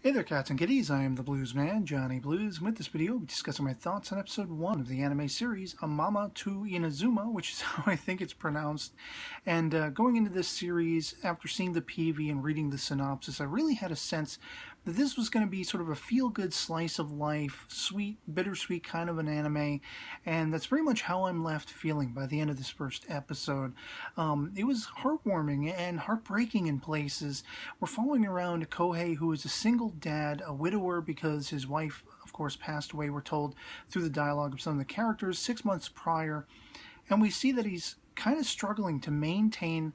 Hey there, cats and kitties. I am the Blues Man, Johnny Blues, and with this video, we'll be discussing my thoughts on episode 1 of the anime series, Amaama to Inazuma, which is how I think it's pronounced. And going into this series, after seeing the PV and reading the synopsis, I really had a sense that this was going to be sort of a feel-good slice of life, sweet, bittersweet kind of an anime, and that's pretty much how I'm left feeling by the end of this first episode. It was heartwarming and heartbreaking in places. We're following around Kohei, who is a single dad, a widower because his wife, of course, passed away, we're told through the dialogue of some of the characters 6 months prior, and we see that he's kind of struggling to maintain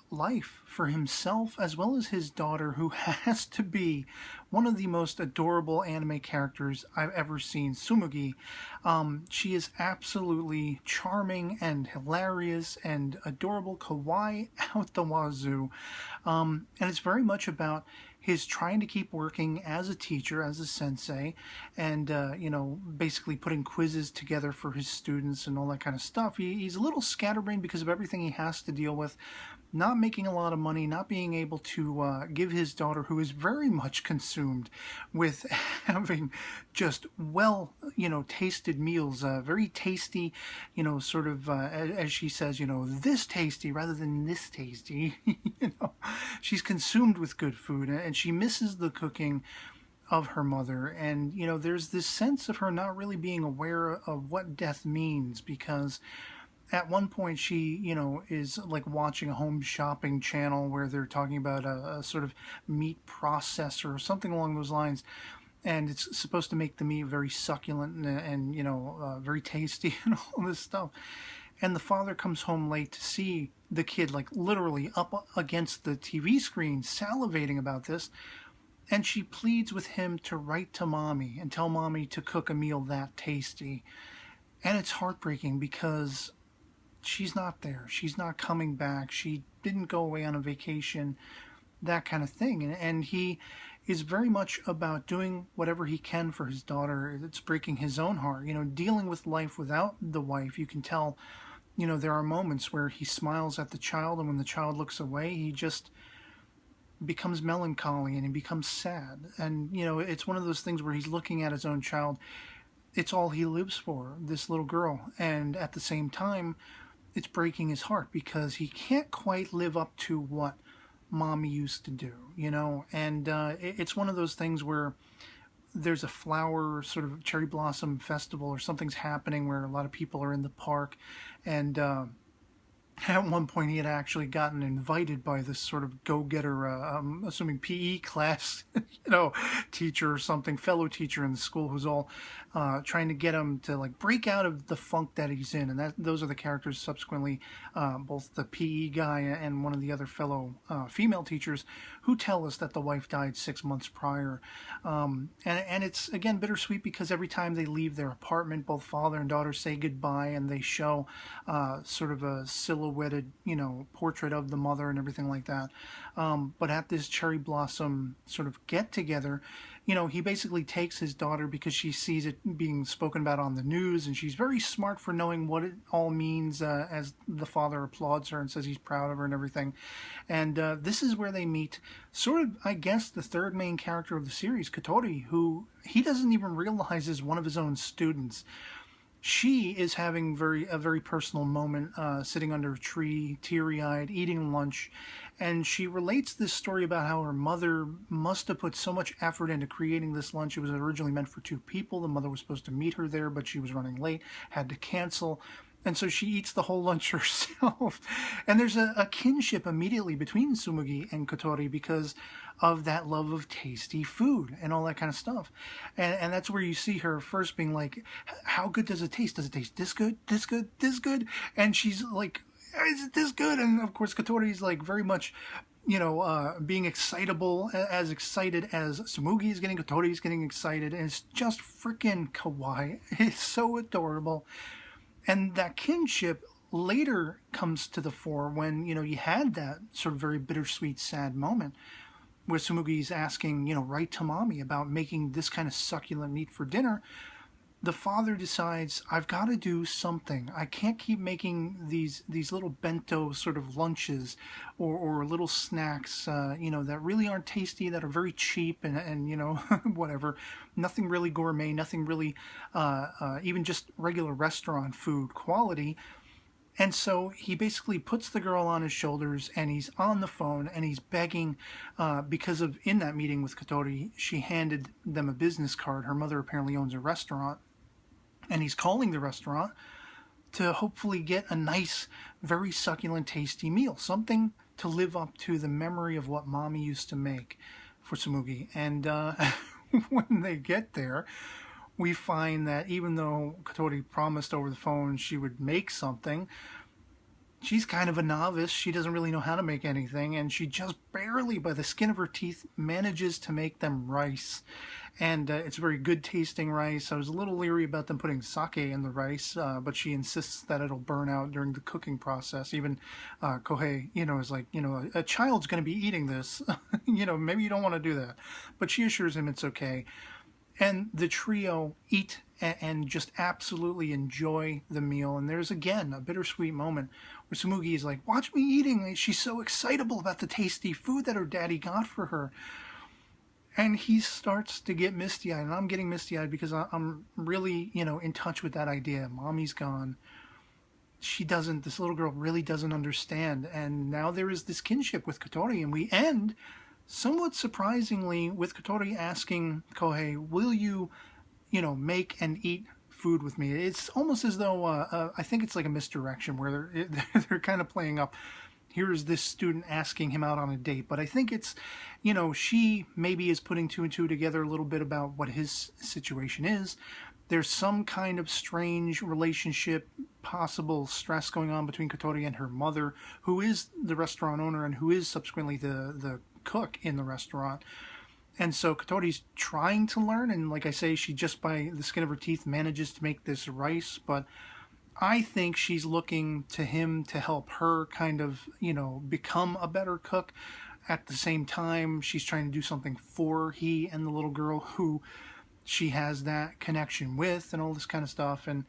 life for himself as well as his daughter, who has to be one of the most adorable anime characters I've ever seen, Tsumugi. She is absolutely charming and hilarious and adorable, kawaii out the wazoo. And it's very much about his trying to keep working as a teacher, as a sensei, and, basically putting quizzes together for his students and all that kind of stuff. He's a little scatterbrained because of everything he has to deal with, not making a lot of money, not being able to give his daughter, who is very much consumed with having just tasted meals, very tasty, sort of, as she says, this tasty rather than this tasty. She's consumed with good food, and she misses the cooking of her mother. And there's this sense of her not really being aware of what death means, because at one point she is like watching a home shopping channel where they're talking about a sort of meat processor or something along those lines, and it's supposed to make the meat very succulent and very tasty and all this stuff. And the father comes home late to see the kid, like literally up against the TV screen, salivating about this. And she pleads with him to write to mommy and tell mommy to cook a meal that tasty. And it's heartbreaking because she's not there. She's not coming back. She didn't go away on a vacation, that kind of thing. And he is very much about doing whatever he can for his daughter. It's breaking his own heart, dealing with life without the wife. You can tell, there are moments where he smiles at the child, and when the child looks away, he just becomes melancholy and he becomes sad. And, it's one of those things where he's looking at his own child. It's all he lives for, this little girl. And at the same time, it's breaking his heart because he can't quite live up to what mommy used to do, and it's one of those things where there's a flower sort of cherry blossom festival or something's happening where a lot of people are in the park, and at one point he had actually gotten invited by this sort of go-getter, I'm assuming PE class, teacher or something, fellow teacher in the school, who's all trying to get him to like break out of the funk that he's in. And those are the characters subsequently, both the PE guy and one of the other fellow female teachers, who tell us that the wife died 6 months prior. And it's, again, bittersweet because every time they leave their apartment, both father and daughter say goodbye, and they show sort of a silhouetted, portrait of the mother and everything like that. But at this cherry blossom sort of get together, he basically takes his daughter because she sees it being spoken about on the news, and she's very smart for knowing what it all means, as the father applauds her and says he's proud of her and everything. And this is where they meet sort of, I guess, the third main character of the series, Kotori, who he doesn't even realize is one of his own students. She is having a very personal moment, sitting under a tree, teary-eyed, eating lunch, and she relates this story about how her mother must have put so much effort into creating this lunch. It was originally meant for 2 people. The mother was supposed to meet her there, but she was running late, had to cancel. And so she eats the whole lunch herself. And there's a kinship immediately between Tsumugi and Kotori because of that love of tasty food and all that kind of stuff. And that's where you see her first being like, how good does it taste? Does it taste this good, this good, this good? And she's like, is it this good? And of course, Kotori's like very much, being excitable, as excited as Tsumugi is getting, Kotori's getting excited. And it's just freaking kawaii. It's so adorable. And that kinship later comes to the fore when, you had that sort of very bittersweet, sad moment where Tsumugi's asking, write to mommy about making this kind of succulent meat for dinner. the father decides, I've got to do something. I can't keep making these little bento sort of lunches or little snacks, you know, that really aren't tasty, that are very cheap and you know, whatever. Nothing really gourmet, nothing really even just regular restaurant food quality. And so he basically puts the girl on his shoulders and he's on the phone and he's begging because of, in that meeting with Kotori, she handed them a business card. Her mother apparently owns a restaurant. And he's calling the restaurant to hopefully get a nice, very succulent, tasty meal. Something to live up to the memory of what Mommy used to make for Tsumugi. And when they get there, we find that even though Kotori promised over the phone she would make something, she's kind of a novice. She doesn't really know how to make anything, and she just barely, by the skin of her teeth, manages to make them rice. And it's very good tasting rice. I was a little leery about them putting sake in the rice, but she insists that it'll burn out during the cooking process. Even Kohei, you know, is like, you know, a child's going to be eating this. You know, maybe you don't want to do that. But she assures him it's okay. And the trio eat and just absolutely enjoy the meal. And there's, again, a bittersweet moment where Tsumugi is like, watch me eating. She's so excitable about the tasty food that her daddy got for her. And he starts to get misty-eyed. And I'm getting misty-eyed because I'm really, you know, in touch with that idea. Mommy's gone. This little girl really doesn't understand. And now there is this kinship with Kotori. And we end, somewhat surprisingly, with Kotori asking Kohei, will you, you know, make and eat food with me? It's almost as though, I think it's like a misdirection where they're kind of playing up, here's this student asking him out on a date. But I think it's, you know, she maybe is putting two and two together a little bit about what his situation is. There's some kind of strange relationship, possible stress going on between Kotori and her mother, who is the restaurant owner and who is subsequently the cook in the restaurant. And so Kotori's trying to learn, and like I say, she just by the skin of her teeth manages to make this rice, but I think she's looking to him to help her kind of, you know, become a better cook. At the same time, she's trying to do something for he and the little girl who she has that connection with and all this kind of stuff. And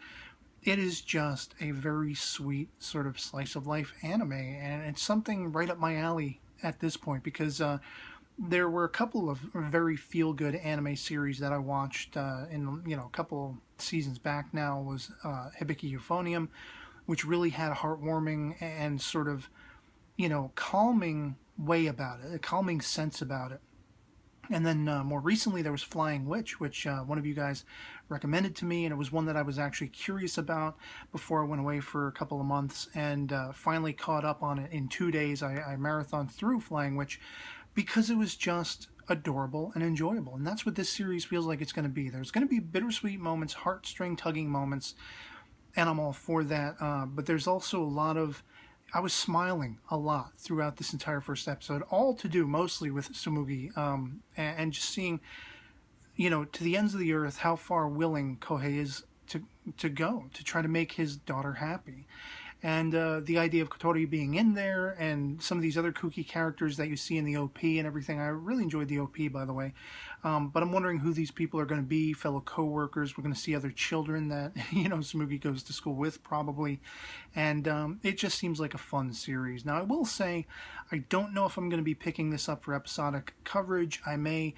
it is just a very sweet sort of slice of life anime, and it's something right up my alley at this point, because there were a couple of very feel-good anime series that I watched in, you know, a couple seasons back now. Was Hibiki Euphonium, which really had a heartwarming and sort of, you know, calming way about it, a calming sense about it. And then more recently there was Flying Witch, which one of you guys recommended to me, and it was one that I was actually curious about before I went away for a couple of months, and finally caught up on it in 2 days. I marathoned through Flying Witch because it was just adorable and enjoyable, and that's what this series feels like it's going to be. There's going to be bittersweet moments, heartstring tugging moments, and I'm all for that, but there's also a lot of, I was smiling a lot throughout this entire first episode, all to do mostly with Tsumugi, and just seeing, you know, to the ends of the earth, how far willing Kohei is to go to try to make his daughter happy. And the idea of Kotori being in there and some of these other kooky characters that you see in the OP and everything. I really enjoyed the OP, by the way. But I'm wondering who these people are going to be, fellow co-workers. We're going to see other children that, you know, Tsumugi goes to school with, probably. And it just seems like a fun series. Now, I will say, I don't know if I'm going to be picking this up for episodic coverage. I may,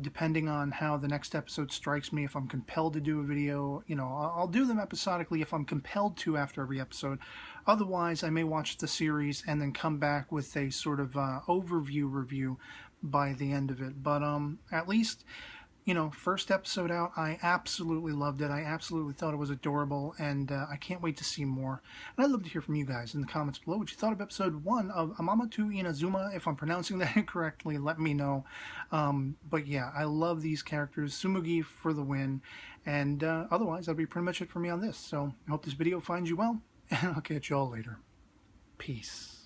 depending on how the next episode strikes me, if I'm compelled to do a video, you know, I'll do them episodically if I'm compelled to after every episode. Otherwise, I may watch the series and then come back with a sort of overview review by the end of it. But at least, you know, first episode out, I absolutely loved it. I absolutely thought it was adorable, and I can't wait to see more. And I'd love to hear from you guys in the comments below what you thought of episode 1 of Amaama to Inazuma. If I'm pronouncing that incorrectly, let me know. But yeah, I love these characters. Tsumugi for the win. And otherwise, that'll be pretty much it for me on this. So I hope this video finds you well, and I'll catch you all later. Peace.